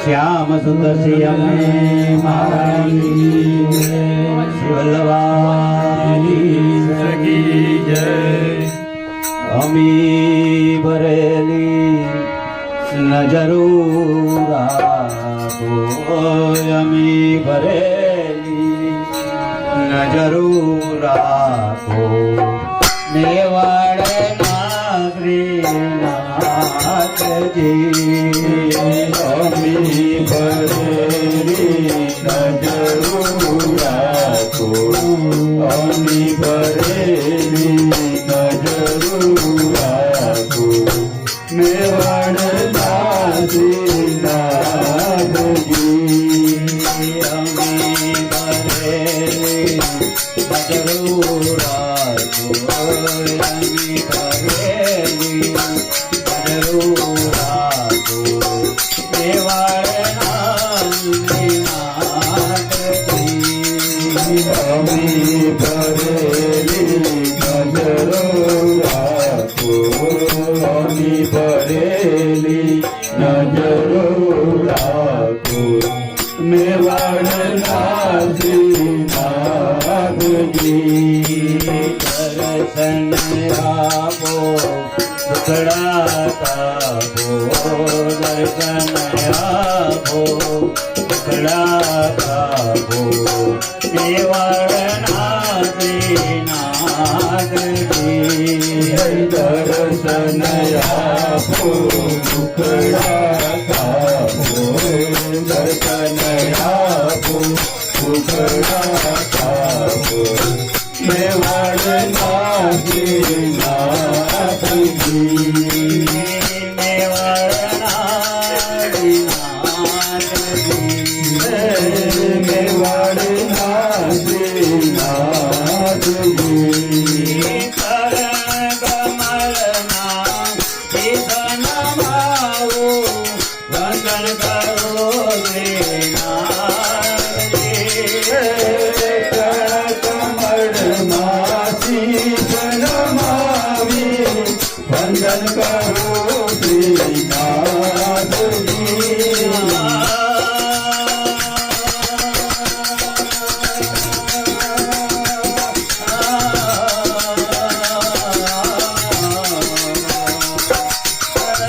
श्याम सुंदर श्याम शिवल्लभानी सखी जय। अमी भरेली नजरू राखो, अमी भरेली नजरू राखो। मेवाड़ नागरी नाथ जी, अमी भरेली नजरू राखो, अमी भरेली नजरू राखो। मेवाड़ नागरी नाथ जी, अमी भरेली नजरू राखो, अमी भरेली नजरू राखो। मेवाड़ नागरी नाथ जी, अमी भरेली नजरू राखो, अमी भरेली नजरू राखो। मेवाड़ नागरी नाथ जी, दर्शन आपो दुखड़ा तापो, दर्शन आपो दुखड़ा तापो। मेवाड़ नागरी नाथ जी, दर्शन आपो दुखड़ा तापो, दर्शन आपो दुखड़ा तापो। मेवाड़ नागरी नाथ जी, मेवाड़ नागरी नाथ जी, मेवाड़ नागरी नाथ जी। करण कमल नाम कीर्तन माओ, वंदन करो नाथ जी। वंदन करो श्रीनाथ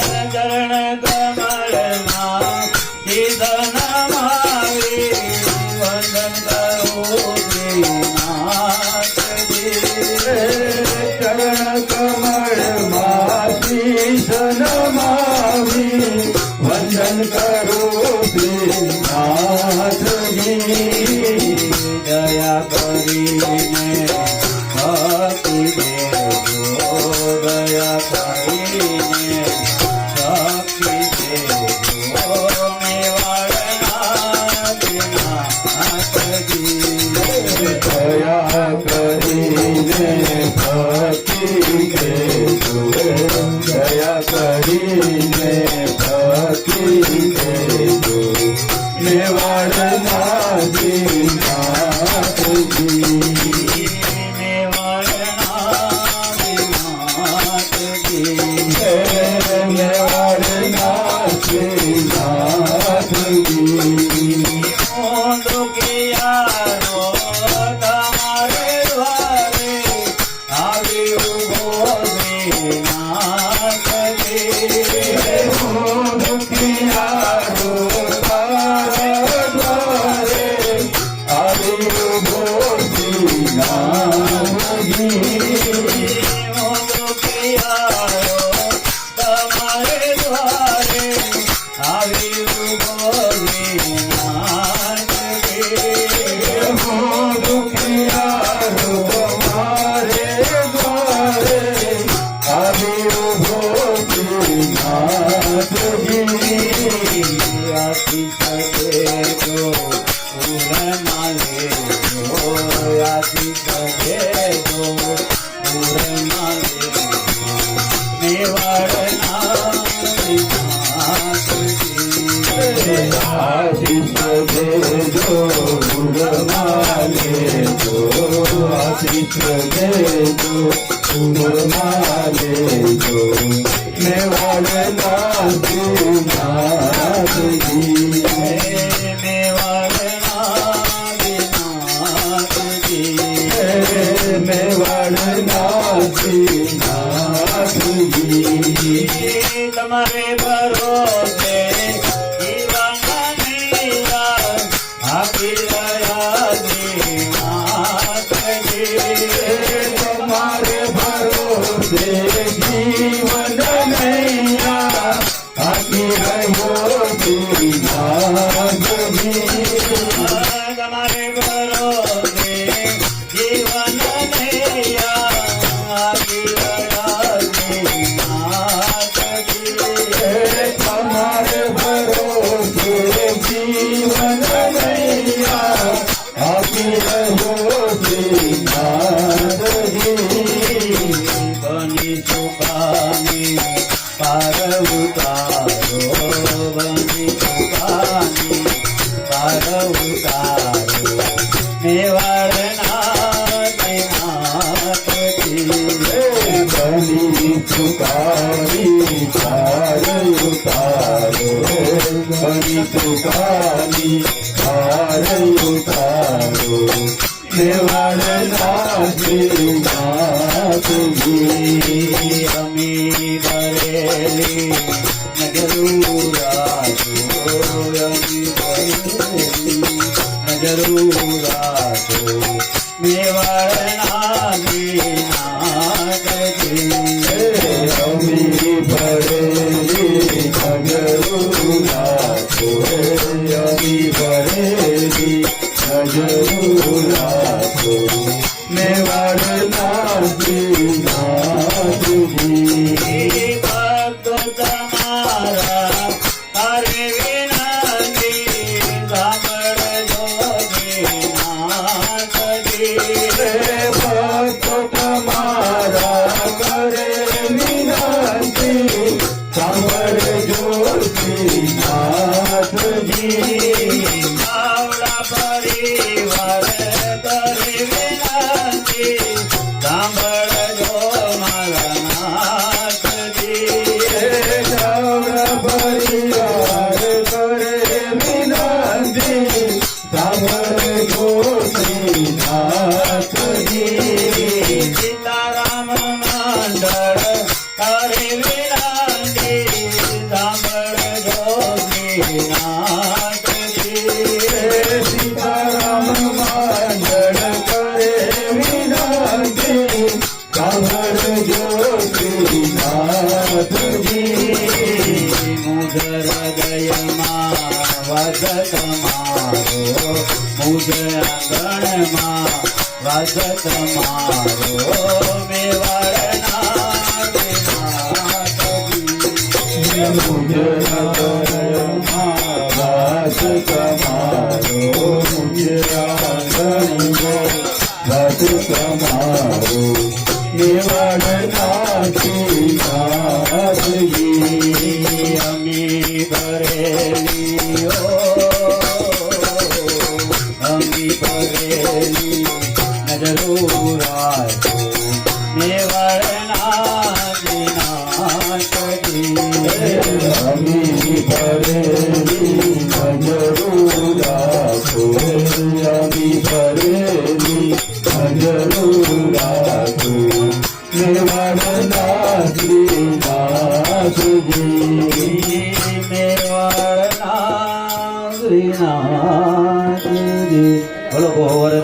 जी, चरण कमल नाम कीर्तन मावे, वंदन करो श्रीनाथ जी। चरण कमल नमामि, वंदन करो श्रीनाथ जी। दया करीने भक्ति देवो, दया करीने भक्ति देवो। मेवाड़ नागरी नाथ जी, दया करीने भक्ति देवो, दया करीने भक्ति देवो। मेवाड़ नागरी नाथ जी, मेवाड़ नागरी नाथ जी, मेवाड़ नागरी नाथ जी। दुखियारो तुम्हारे द्वारे आगे उभो नाथ जी। दुखियारो तुम्हारे द्वारे आगे उभो नाथ जी। दुखियारो तुम्हारे द्वारे आगे उभो नाथ जी। दुखियारो तुम्हारे द्वारे आगे उभो नाथ जी। आशीष दे दो पूर्णमाले दो, आशीष दे दो पूर्णमाले दो। मेवाड़ नागरी नाथ जी, आशीष दे दो पूर्णमाले दो, आशीष दे दो पूर्णमाले दो। मेवाड़ नाथ શ્રીનાથજી મેવાડના શ્રીનાથજી તમારે ભરોસે જીવન આપી રહ્યા તમારે ભરોસે જીવન નૈયા આપી રહ્યો શ્રીનાથજી તમારે ભરોસે જીવન નૈયા આપી રહ્યા તમારે ભરોસે જીવન નૈયા આપી રહ્યો શ્રીનાથજી બની ચુકાની પાર ઉતારો બની ચુકાની પાર ઉતારો મેવાડના બની ચુકાની પાર ઉતારો બની ચુકાની પાર ઉતારો મેવાડના શ્રીનાથજી અમી ભરેલી નજરૂરાજો અમી ભરેલી નજરૂરાજો મેવાડના અમી ભરેલી નજરૂરાજો અમી ભરેલી નજરૂરાજો મેવાડના શ્રીનાથજી ભક્તો તમારા તારે વિનંતી સાંભળજો શ્રીનાથજી ભક્તો તમારા કરે વિનંતી સાંભળજો શ્રીનાથજી આવડા પરિવાર કરે વિનંતી સાંભળજો મારા નાથજી પરિવાર કરે વિનંતી સાંભળજો શ્રીનાથજી સીતારામ મંડળ કરે વિનંતી સાંભળજો શ્રીનાથજી સીતારામ મંડળ કરે વિનંતી સાંભળજો શ્રીનાથજી મુજ હૃદયમાં વાસ તમારો મુજ આંગણમાં વાસ તમારો મેવાડના શ્રીનાથજી વાસ તમારો વાસ તમારો મેવાડના શ્રીનાથજી અમી ભરેલી અમી ભરેલી નજરૂરાજો મેવાડના શ્રીનાથજી અમી ભરેલી નજરૂરાજો અમી ભરેલી નજરૂરાજો મેવાડના શ્રીનાથજી મેવાડના શ્રીનાથજી બોલો ગોવર્ધન